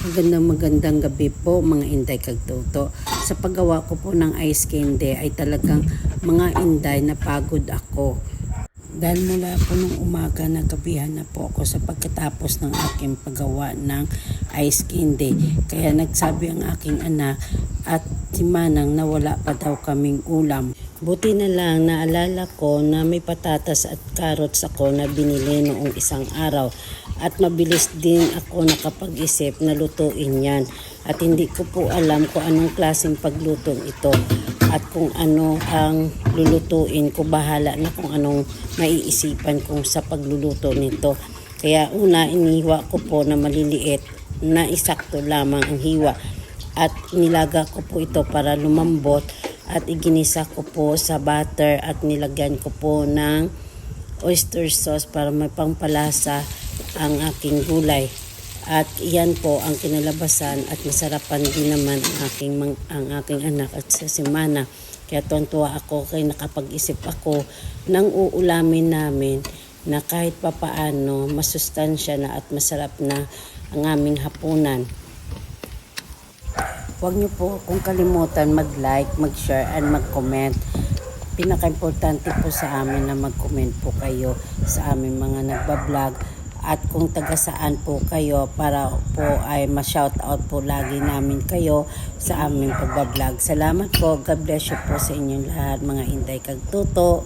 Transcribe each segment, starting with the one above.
Magandang gabi po mga inday kag tuto. Sa paggawa ko po ng ice candy ay talagang mga inday napagod ako. Dahil mula po nung umaga nagabihan na po ako sa pagkatapos ng aking paggawa ng ice candy. Kaya nagsabi ang aking anak at si Manang na wala pa daw kaming ulam. Buti na lang naalala ko na may patatas at carrots ako na binili noong isang araw. At mabilis din ako nakapag-isip na lutuin yan. At hindi ko po alam kung anong klaseng paglutong ito. At kung ano ang lulutuin ko, bahala na kung anong maiisipan ko sa pagluluto nito. Kaya una, inihiwa ko po na maliliit na isakto lamang ang hiwa. At nilaga ko po ito para lumambot at iginisa ko po sa butter at nilagyan ko po ng oyster sauce para may pangpalasa ang aking gulay. At iyan po ang kinalabasan at masarapan din naman ang aking anak at si Mana. Kaya tuwa ako kaya nakapag-isip ako ng uulamin namin na kahit papaano masustansya na at masarap na ang aming hapunan. Huwag niyo po kung kalimutan mag-like, mag-share, and mag-comment. Pinaka-importante po sa amin na mag-comment po kayo sa aming mga nagbablog. At kung taga saan po kayo para po ay ma-shoutout po lagi namin kayo sa aming pagbablog. Salamat po. God bless you po sa inyong lahat mga inday kag tuto.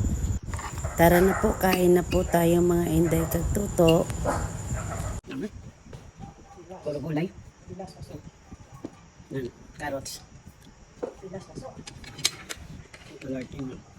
Tara na po, kain na po tayo mga inday kag tuto. Puro gulay. Carrots. Ito